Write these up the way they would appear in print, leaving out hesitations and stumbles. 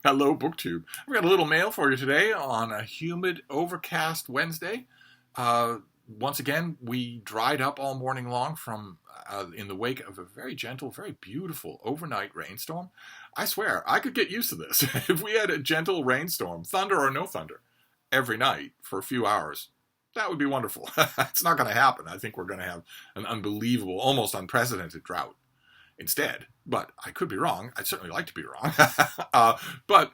Hello, BookTube. I've got a little mail for you today on a humid, overcast Wednesday. Once again, we dried up all morning long from in the wake of a very gentle, very beautiful overnight rainstorm. I swear, I could get used to this. If we had a gentle rainstorm, thunder or no thunder, every night for a few hours, that would be wonderful. It's not going to happen. I think we're going to have an unbelievable, almost unprecedented drought instead. But I could be wrong. I'd certainly like to be wrong. But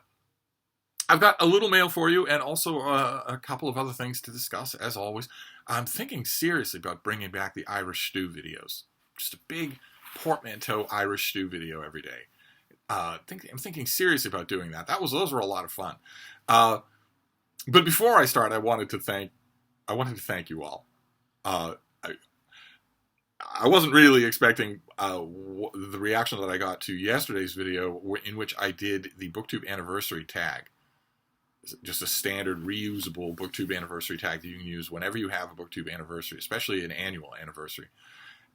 I've got a little mail for you and also a couple of other things to discuss, as always. I'm thinking seriously about bringing back the Irish stew videos. Just a big portmanteau Irish stew video every day. I'm thinking seriously about doing that. Those were a lot of fun. But before I start, I wanted to thank you all. I wasn't really expecting the reaction that I got to yesterday's video, in which I did the BookTube anniversary tag. Just a standard reusable BookTube anniversary tag that you can use whenever you have a BookTube anniversary, especially an annual anniversary.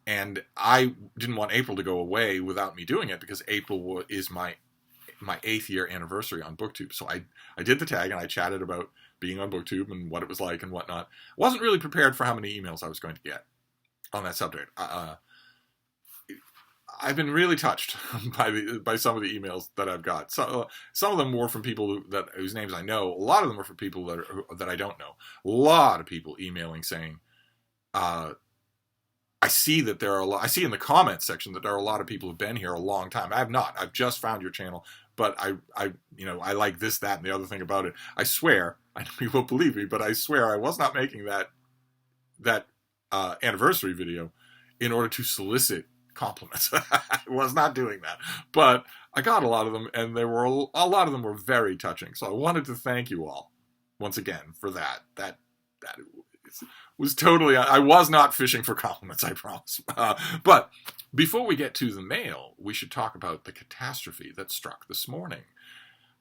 And I didn't want April to go away without me doing it, because April is my 8th year anniversary on BookTube. So I did the tag and I chatted about being on BookTube and what it was like and whatnot. I wasn't really prepared for how many emails I was going to get on that subject. I've been really touched by some of the emails that I've got. So, some of them were from people whose names I know. A lot of them are from people that I don't know. A lot of people emailing saying, I see that there are I see in the comments section that there are a lot of people who've been here a long time. I have not. I've just found your channel, but I like this, that, and the other thing about it. I swear, I know you won't believe me, but I swear I was not making that anniversary video in order to solicit compliments. I was not doing that, but I got a lot of them, and there were a lot of them were very touching. So I wanted to thank you all once again for that. That was totally. I was not fishing for compliments, I promise. But before we get to the mail, we should talk about the catastrophe that struck this morning.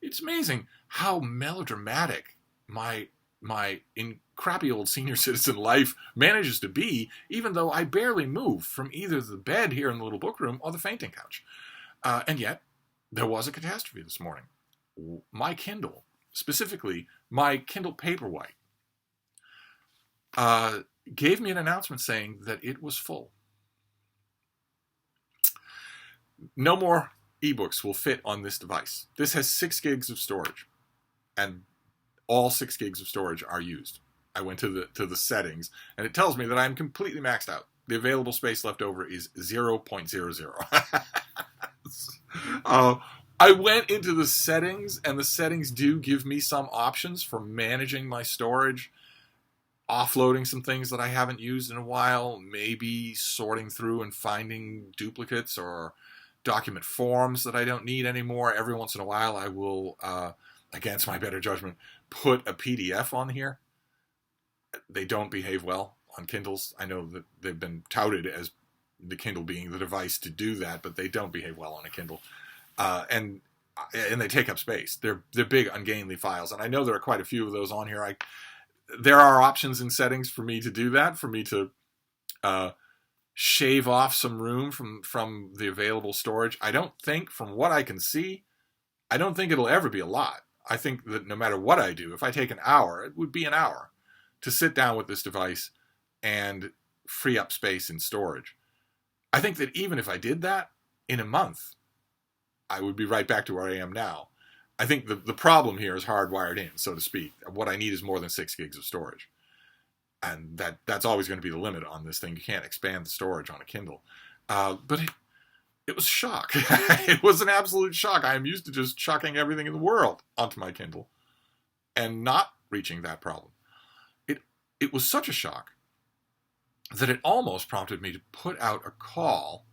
It's amazing how melodramatic my in crappy old senior citizen life manages to be, even though I barely move from either the bed here in the little book room or the fainting couch. And yet, there was a catastrophe this morning. My Kindle, specifically my Kindle Paperwhite, gave me an announcement saying that it was full. No more ebooks will fit on this device. This has 6 gigs of storage, and all 6 gigs of storage are used. I went to the settings, and it tells me that I'm completely maxed out. The available space left over is 0.00. I went into the settings, and the settings do give me some options for managing my storage, offloading some things that I haven't used in a while, maybe sorting through and finding duplicates or document forms that I don't need anymore. Every once in a while, I will, against my better judgment, put a PDF on here. They don't behave well on Kindles. I know that they've been touted as the Kindle being the device to do that, but they don't behave well on a Kindle. And they take up space. They're big, ungainly files. And I know there are quite a few of those on here. There are options in settings for me to do that, for me to shave off some room from the available storage. I don't think, from what I can see, I don't think it'll ever be a lot. I think that no matter what I do, if I take an hour, it would be an hour to sit down with this device and free up space in storage. I think that even if I did that in a month, I would be right back to where I am now. I think the problem here is hardwired in, so to speak. What I need is more than 6 gigs of storage. And that's always going to be the limit on this thing. You can't expand the storage on a Kindle. But it was a shock. It was an absolute shock. I am used to just chucking everything in the world onto my Kindle and not reaching that problem. It was such a shock that it almost prompted me to put out a call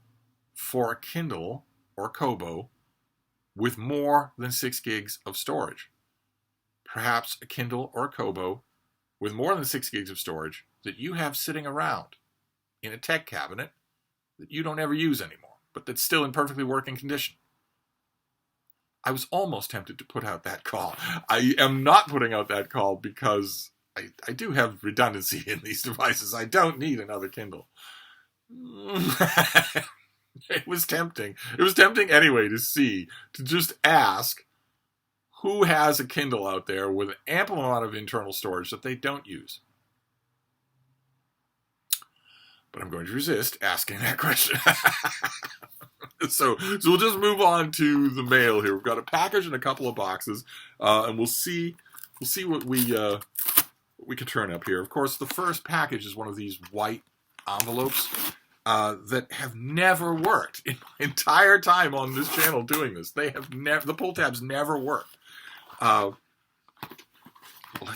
for a Kindle or Kobo with more than 6 gigs of storage. Perhaps a Kindle or a Kobo with more than 6 gigs of storage that you have sitting around in a tech cabinet that you don't ever use anymore, but that's still in perfectly working condition. I was almost tempted to put out that call. I am not putting out that call because I do have redundancy in these devices. I don't need another Kindle. It was tempting. It was tempting anyway to just ask Who has a Kindle out there with an ample amount of internal storage that they don't use? But I'm going to resist asking that question. So we'll just move on to the mail here. We've got a package and a couple of boxes, and we'll see what we can turn up here. Of course, the first package is one of these white envelopes that have never worked in my entire time on this channel doing this. They have never, the pull tabs never work. Let's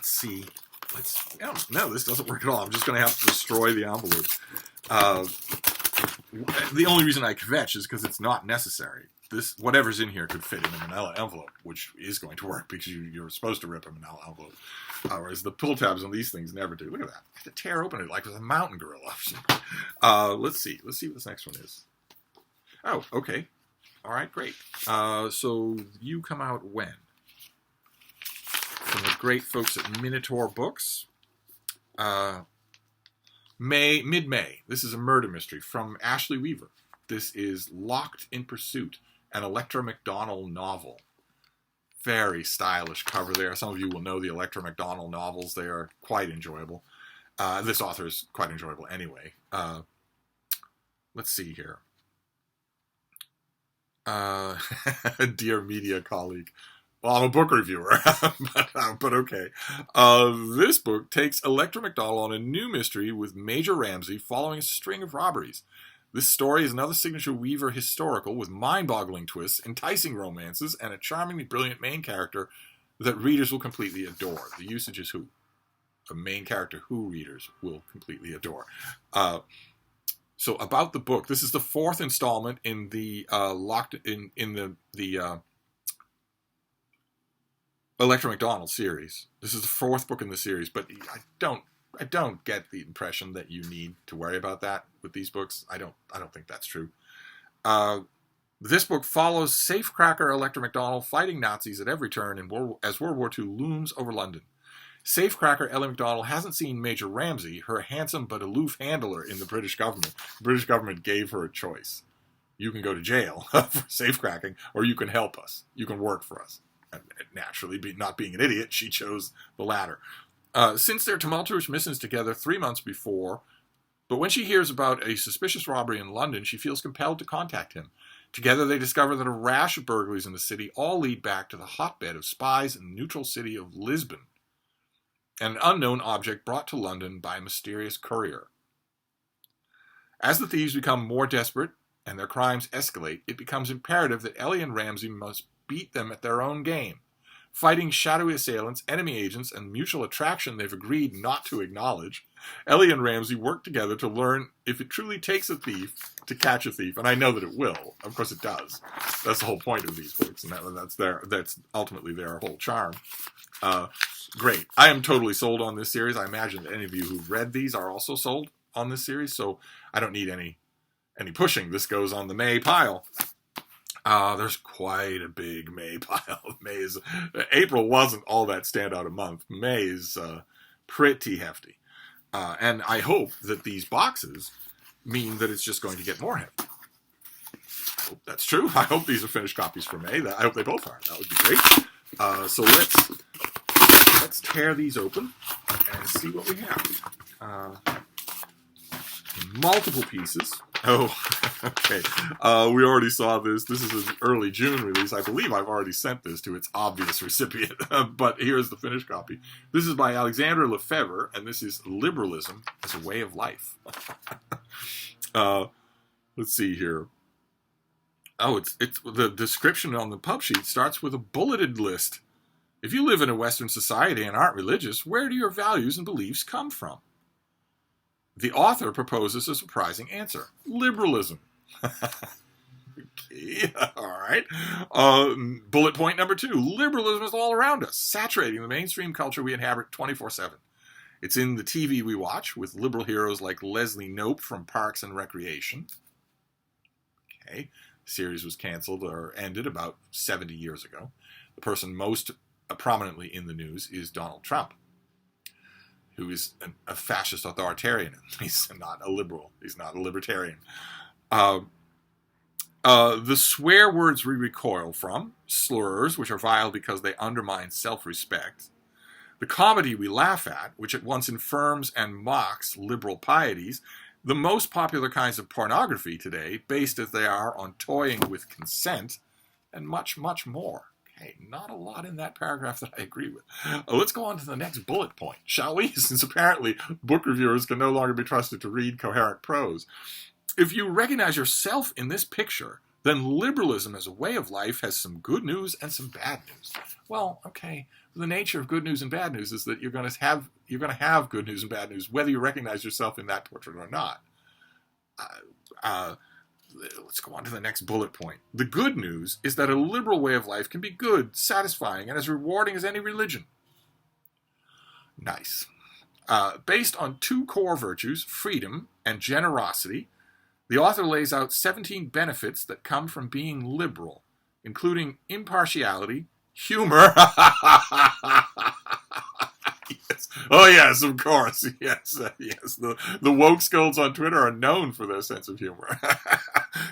see. No, this doesn't work at all. I'm just going to have to destroy the envelope. The only reason I kvetch is because it's not necessary. This, whatever's in here could fit in a manila envelope, which is going to work because you're supposed to rip a manila envelope. Whereas the pull tabs on these things never do. Look at that. I have to tear open it like with a mountain gorilla. Let's see. Let's see what this next one is. Oh, okay. All right, great. So you come out when? From the great folks at Minotaur Books. Mid-May. This is a murder mystery from Ashley Weaver. This is Locked in Pursuit, an Electra McDonald novel. Very stylish cover there. Some of you will know the Electra McDonald novels. They are quite enjoyable. This author is quite enjoyable anyway. Let's see here. Dear media colleague. Well, I'm a book reviewer, but okay. This book takes Electra McDonald on a new mystery with Major Ramsey following a string of robberies. This story is another signature Weaver historical with mind-boggling twists, enticing romances, and a charmingly brilliant main character that readers will completely adore. The usage is who? A main character who readers will completely adore. So about the book, this is the fourth installment in the Electra McDonald series. This is the fourth book in the series, but I don't get the impression that you need to worry about that with these books. I don't think that's true. This book follows safecracker Electra McDonald fighting Nazis at every turn as World War II looms over London. Safecracker Ellie McDonald hasn't seen Major Ramsey, her handsome but aloof handler in the British government. The British government gave her a choice. You can go to jail for safecracking, or you can help us. You can work for us. And naturally, not being an idiot, she chose the latter. Since their tumultuous missions together 3 months before, but when she hears about a suspicious robbery in London, she feels compelled to contact him. Together they discover that a rash of burglaries in the city all lead back to the hotbed of spies in the neutral city of Lisbon, and an unknown object brought to London by a mysterious courier. As the thieves become more desperate and their crimes escalate, it becomes imperative that Ellie and Ramsey must beat them at their own game. Fighting shadowy assailants, enemy agents, and mutual attraction they've agreed not to acknowledge, Ellie and Ramsey work together to learn if it truly takes a thief to catch a thief, and I know that it will. Of course it does. That's the whole point of these books, and that's ultimately their whole charm. Great. I am totally sold on this series. I imagine that any of you who've read these are also sold on this series, so I don't need any pushing. This goes on the May pile. There's quite a big May pile. April wasn't all that standout a month. May is pretty hefty. And I hope that these boxes mean that it's just going to get more hefty. I hope that's true. I hope these are finished copies for May. I hope they both are. That would be great. So let's tear these open and see what we have. Multiple pieces. Oh, okay. We already saw this. This is an early June release. I believe I've already sent this to its obvious recipient, but here's the finished copy. This is by Alexandre Lefebvre, and this is Liberalism as a Way of Life. Let's see here. Oh, it's the description on the pub sheet starts with a bulleted list. If you live in a Western society and aren't religious, where do your values and beliefs come from? The author proposes a surprising answer. Liberalism. Okay, all right. Bullet point number 2. Liberalism is all around us, saturating the mainstream culture we inhabit 24/7. It's in the TV we watch, with liberal heroes like Leslie Knope from Parks and Recreation. Okay, the series was canceled or ended about 70 years ago. The person most prominently in the news is Donald Trump, who is a fascist authoritarian. He's not a liberal. He's not a libertarian. The swear words we recoil from, slurs, which are vile because they undermine self-respect, the comedy we laugh at, which at once infirms and mocks liberal pieties, the most popular kinds of pornography today, based as they are on toying with consent, and much, much more. Okay, not a lot in that paragraph that I agree with. Let's go on to the next bullet point, shall we? Since apparently book reviewers can no longer be trusted to read coherent prose. If you recognize yourself in this picture, then liberalism as a way of life has some good news and some bad news. Well, okay, the nature of good news and bad news is that you're going to have good news and bad news, whether you recognize yourself in that portrait or not. Let's go on to the next bullet point. The good news is that a liberal way of life can be good, satisfying, and as rewarding as any religion. Nice. Based on two core virtues, freedom and generosity, the author lays out 17 benefits that come from being liberal, including impartiality, humor. Yes. Oh, yes, of course. Yes, yes. The woke scolds on Twitter are known for their sense of humor.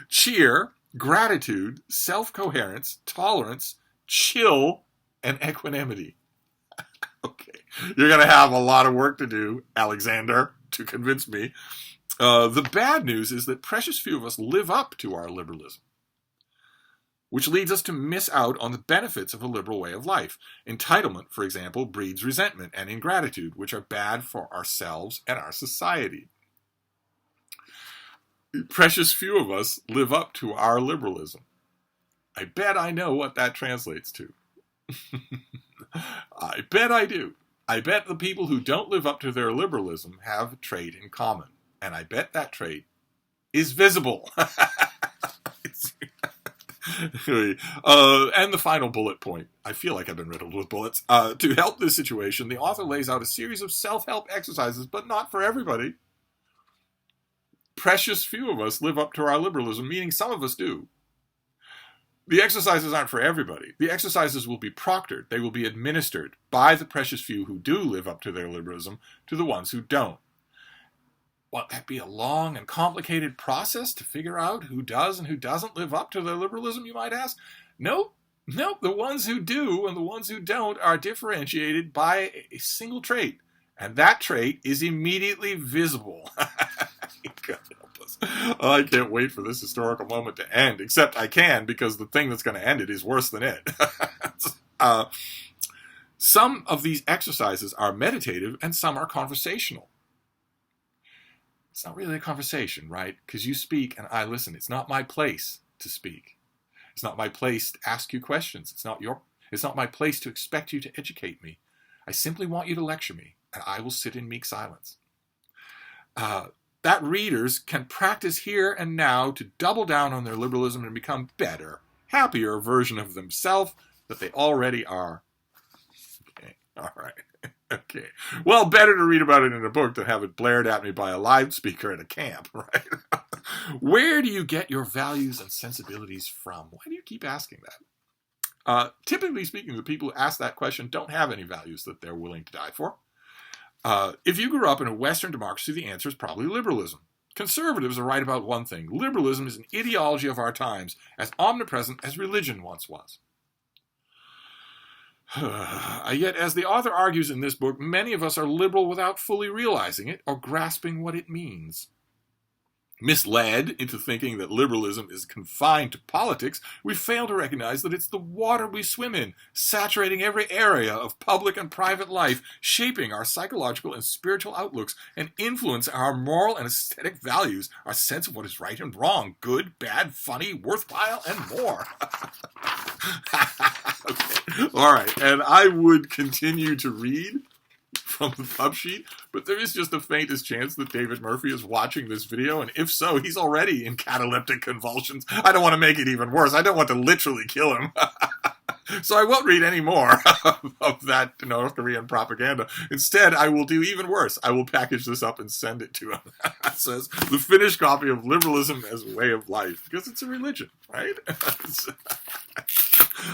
Cheer, gratitude, self-coherence, tolerance, chill, and equanimity. Okay. You're going to have a lot of work to do, Alexander, to convince me. The bad news is that precious few of us live up to our liberalism, which leads us to miss out on the benefits of a liberal way of life. Entitlement, for example, breeds resentment and ingratitude, which are bad for ourselves and our society. Precious few of us live up to our liberalism. I bet I know what that translates to. I bet I do. I bet the people who don't live up to their liberalism have a trait in common. And I bet that trait is visible. And the final bullet point. I feel like I've been riddled with bullets. To help this situation, the author lays out a series of self-help exercises, but not for everybody. Precious few of us live up to our liberalism, meaning some of us do. The exercises aren't for everybody. The exercises will be proctored. They will be administered by the precious few who do live up to their liberalism to the ones who don't. Won't that be a long and complicated process to figure out who does and who doesn't live up to their liberalism, you might ask? Nope. The ones who do and the ones who don't are differentiated by a single trait. And that trait is immediately visible. God help us. I can't wait for this historical moment to end, except I can, because the thing that's going to end it is worse than it. Some of these exercises are meditative and some are conversational. It's not really a conversation, right? Because you speak and I listen. It's not my place to speak. It's not my place to ask you questions. It's not my place to expect you to educate me. I simply want you to lecture me, and I will sit in meek silence. That readers can practice here and now to double down on their liberalism and become better, happier version of themselves that they already are. Okay, all right. Okay. Well, better to read about it in a book than have it blared at me by a loudspeaker at a camp, right? Where do you get your values and sensibilities from? Why do you keep asking that? Typically speaking, the people who ask that question don't have any values that they're willing to die for. If you grew up in a Western democracy, the answer is probably liberalism. Conservatives are right about one thing. Liberalism is an ideology of our times, as omnipresent as religion once was. Yet, as the author argues in this book, many of us are liberal without fully realizing it or grasping what it means. Misled into thinking that liberalism is confined to politics, we fail to recognize that it's the water we swim in, saturating every area of public and private life, shaping our psychological and spiritual outlooks, and influence our moral and aesthetic values, our sense of what is right and wrong, good, bad, funny, worthwhile, and more. Okay. All right, and I would continue to read from the pub sheet, but there is just the faintest chance that David Murphy is watching this video, and if so, he's already in cataleptic convulsions. I don't want to make it even worse. I don't want to literally kill him. So I won't read any more of that North Korean propaganda. Instead, I will do even worse. I will package this up and send it to him. It says, the finished copy of Liberalism as a Way of Life, because it's a religion, right?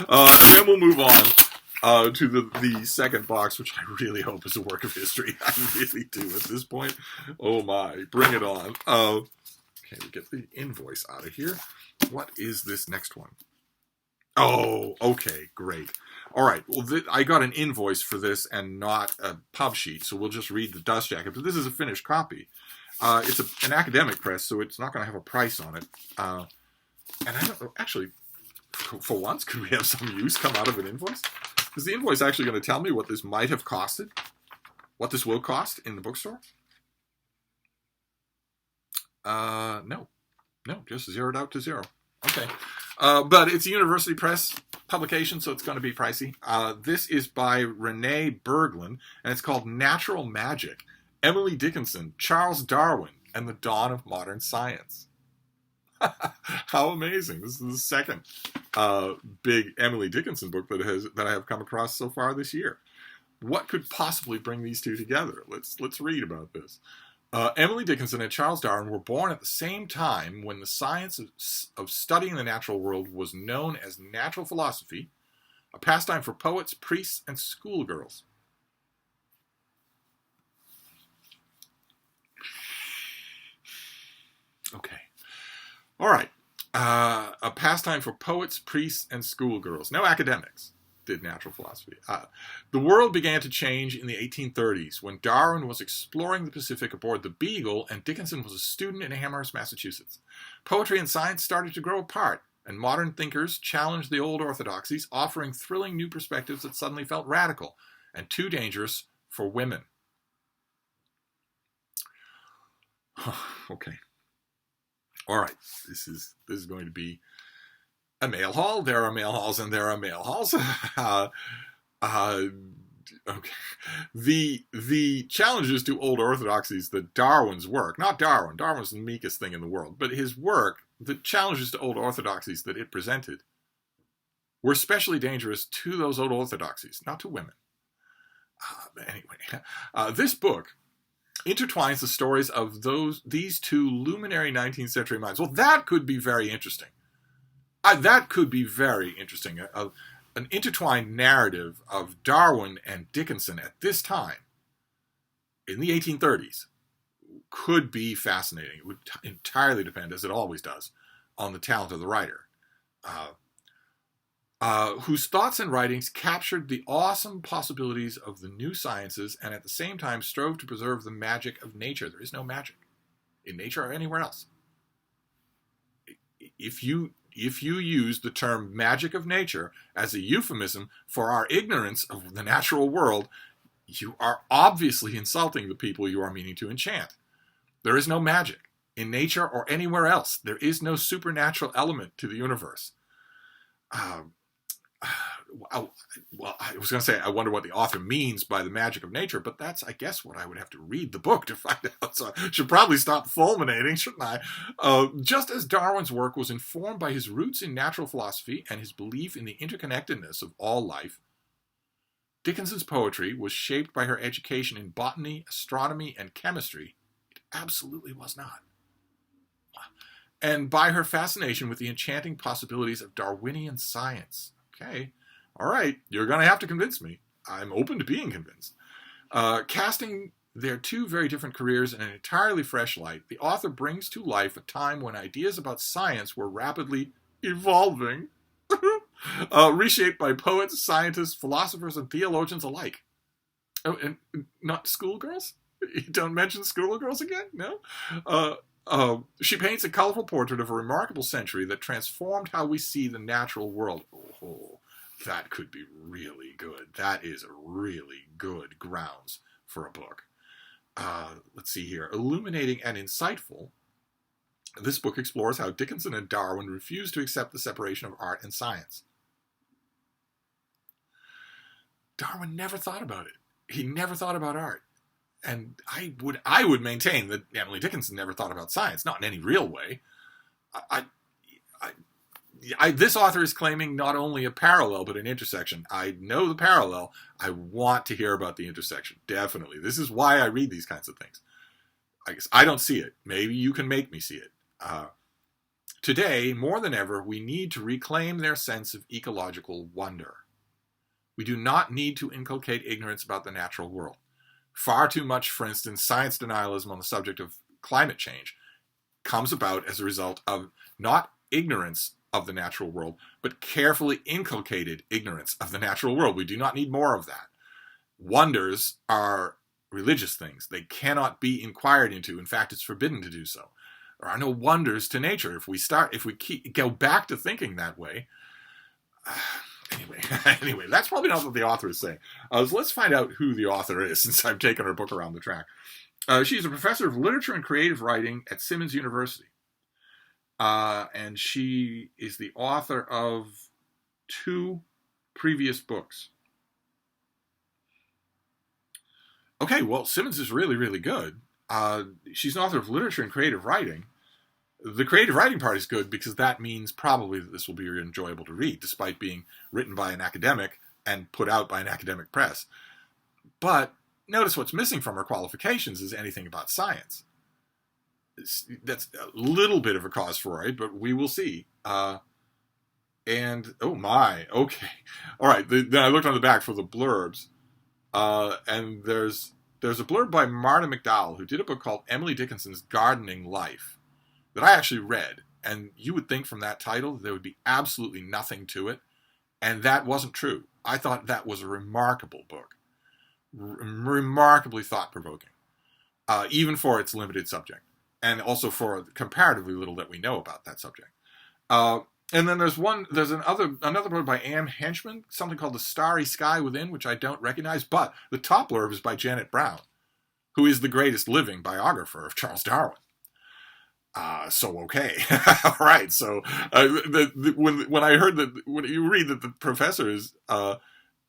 And then we'll move on to the second box, which I really hope is a work of history. I really do at this point. Oh my, bring it on. Okay, we get the invoice out of here. What is this next one? Oh, okay, great. All right, well, I got an invoice for this and not a pub sheet, so we'll just read the dust jacket. But this is a finished copy. It's an academic press, so it's not going to have a price on it. And I don't know, actually, for once, could we have some use come out of an invoice? Is the invoice actually going to tell me what this might have costed? What this will cost in the bookstore? No, just zeroed out to zero. Okay. But it's a university press publication, so it's going to be pricey. This is by Renee Berglund, and it's called Natural Magic, Emily Dickinson, Charles Darwin, and the Dawn of Modern Science. How amazing. This is the second big Emily Dickinson book that I have come across so far this year. What could possibly bring these two together? Let's read about this. Emily Dickinson and Charles Darwin were born at the same time when the science of studying the natural world was known as natural philosophy, a pastime for poets, priests, and schoolgirls. Okay. All right. A pastime for poets, priests, and schoolgirls. No academics did natural philosophy. The world began to change in the 1830s when Darwin was exploring the Pacific aboard the Beagle and Dickinson was a student in Amherst, Massachusetts. Poetry and science started to grow apart, and modern thinkers challenged the old orthodoxies, offering thrilling new perspectives that suddenly felt radical and too dangerous for women. Okay. All right. This is going to be a mail haul. There are mail hauls and there are mail hauls. Okay. The challenges to old orthodoxies that Darwin's work, not Darwin, Darwin's the meekest thing in the world, but his work, the challenges to old orthodoxies that it presented were especially dangerous to those old orthodoxies, not to women. Anyway, this book intertwines the stories of these two luminary 19th century minds. Well, that could be very interesting. That could be very interesting. An intertwined narrative of Darwin and Dickinson at this time, in the 1830s, could be fascinating. It would entirely depend, as it always does, on the talent of the writer, whose thoughts and writings captured the awesome possibilities of the new sciences and at the same time strove to preserve the magic of nature. There is no magic in nature or anywhere else. If you use the term magic of nature as a euphemism for our ignorance of the natural world, you are obviously insulting the people you are meaning to enchant. There is no magic in nature or anywhere else. There is no supernatural element to the universe. Well, I was going to say, I wonder what the author means by the magic of nature, but that's, I guess, what I would have to read the book to find out. So I should probably stop fulminating, shouldn't I? Just as Darwin's work was informed by his roots in natural philosophy and his belief in the interconnectedness of all life, Dickinson's poetry was shaped by her education in botany, astronomy, and chemistry. It absolutely was not. And by her fascination with the enchanting possibilities of Darwinian science. Okay. All right. You're going to have to convince me. I'm open to being convinced. Casting their two very different careers in an entirely fresh light, the author brings to life a time when ideas about science were rapidly evolving, reshaped by poets, scientists, philosophers, and theologians alike. Oh, and not schoolgirls? You don't mention schoolgirls again? No? She paints a colorful portrait of a remarkable century that transformed how we see the natural world. Oh, that could be really good. That is really good grounds for a book. Let's see here. Illuminating and insightful, this book explores how Dickinson and Darwin refused to accept the separation of art and science. Darwin never thought about it. He never thought about art. And I would maintain that Emily Dickinson never thought about science, not in any real way. This author is claiming not only a parallel, but an intersection. I know the parallel. I want to hear about the intersection. Definitely. This is why I read these kinds of things. I guess I don't see it. Maybe you can make me see it. Today, more than ever, we need to reclaim their sense of ecological wonder. We do not need to inculcate ignorance about the natural world. Far too much, for instance, science denialism on the subject of climate change comes about as a result of not ignorance of the natural world, but carefully inculcated ignorance of the natural world. We do not need more of that. Wonders are religious things. They cannot be inquired into. In fact, it's forbidden to do so. There are no wonders to nature. If we go back to thinking that way, anyway, that's probably not what the author is saying. So let's find out who the author is, since I've taken her book around the track. She's a professor of literature and creative writing at Simmons University. And she is the author of 2 previous books. Okay, well, Simmons is really, really good. She's an author of literature and creative writing. The creative writing part is good because that means probably that this will be enjoyable to read, despite being written by an academic and put out by an academic press. But notice what's missing from her qualifications is anything about science. That's a little bit of a cause for worry, but we will see. And, oh my, okay. All right, then I looked on the back for the blurbs. And there's a blurb by Marta McDowell, who did a book called Emily Dickinson's Gardening Life, that I actually read. And you would think from that title there would be absolutely nothing to it. And that wasn't true. I thought that was a remarkable book. Remarkably thought-provoking. Even for its limited subject. And also for comparatively little that we know about that subject. And then there's another blurb by Anne Henchman, something called The Starry Sky Within, which I don't recognize, but the top blurb is by Janet Brown, who is the greatest living biographer of Charles Darwin. So okay, all right. So when I heard that, when you read that the professor is a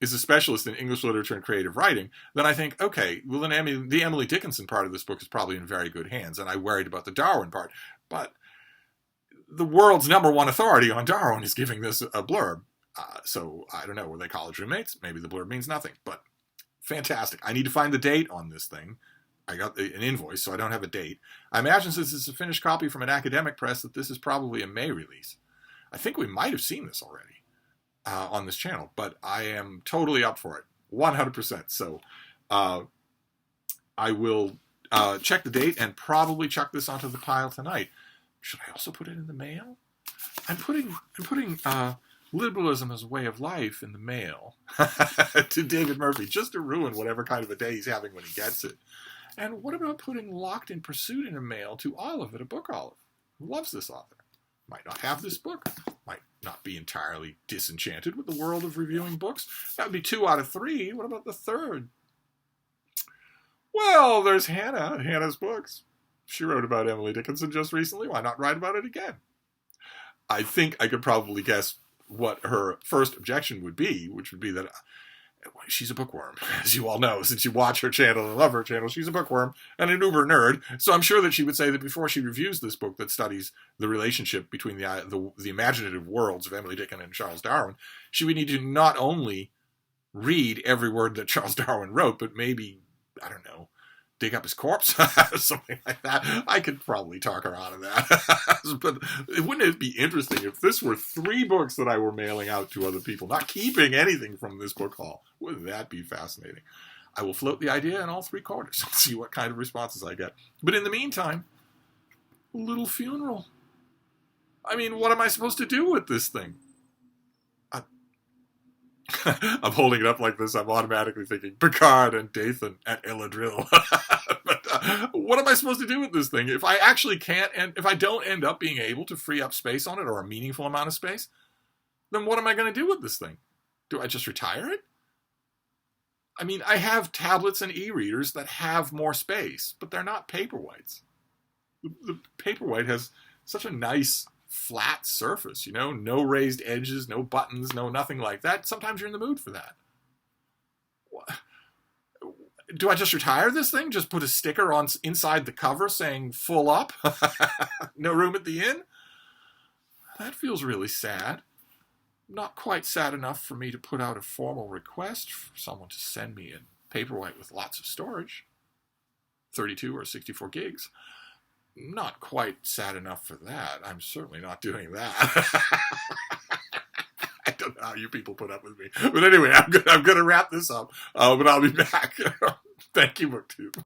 specialist in English literature and creative writing, then I think, okay, well then the Emily Dickinson part of this book is probably in very good hands, and I worried about the Darwin part, but the world's #1 authority on Darwin is giving this a blurb. So I don't know, were they college roommates? Maybe the blurb means nothing, but fantastic. I need to find the date on this thing. I got an invoice, so I don't have a date. I imagine since it's a finished copy from an academic press that this is probably a May release. I think we might have seen this already on this channel, but I am totally up for it, 100%. So I will check the date and probably chuck this onto the pile tonight. Should I also put it in the mail? I'm putting Liberalism as a Way of Life in the mail to David Murphy, just to ruin whatever kind of a day he's having when he gets it. And what about putting Locked in Pursuit in a mail to Olive at a Book Olive, who loves this author? Might not have this book, might not be entirely disenchanted with the world of reviewing books. That would be 2 out of 3. What about the third? Well, there's Hannah at Hannah's Books. She wrote about Emily Dickinson just recently. Why not write about it again? I think I could probably guess what her first objection would be, which would be that she's a bookworm. As you all know, since you watch her channel and love her channel, she's a bookworm and an uber nerd. So I'm sure that she would say that before she reviews this book that studies the relationship between the imaginative worlds of Emily Dickinson and Charles Darwin, she would need to not only read every word that Charles Darwin wrote, but maybe, I don't know, dig up his corpse, something like that. I could probably talk her out of that. But wouldn't it be interesting if this were 3 books that I were mailing out to other people, not keeping anything from this book haul? Wouldn't that be fascinating? I will float the idea in all 3 quarters and see what kind of responses I get. But in the meantime, a little funeral. I mean, what am I supposed to do with this thing? I'm holding it up like this. I'm automatically thinking Picard and Dathan at Eladril. But what am I supposed to do with this thing? If I actually can't, and if I don't end up being able to free up space on it, or a meaningful amount of space, then what am I going to do with this thing? Do I just retire it? I mean, I have tablets and e-readers that have more space, but they're not Paperwhites. The Paperwhite has such a nice flat surface, you know, no raised edges, no buttons, no nothing like that. Sometimes you're in the mood for that. Do I just retire this thing? Just put a sticker on inside the cover saying full up? No room at the inn? That feels really sad. Not quite sad enough for me to put out a formal request for someone to send me a Paperwhite with lots of storage. 32 or 64 gigs. Not quite sad enough for that. I'm certainly not doing that. I don't know how you people put up with me. But anyway, I'm going to wrap this up. But I'll be back. Thank you, BookTube.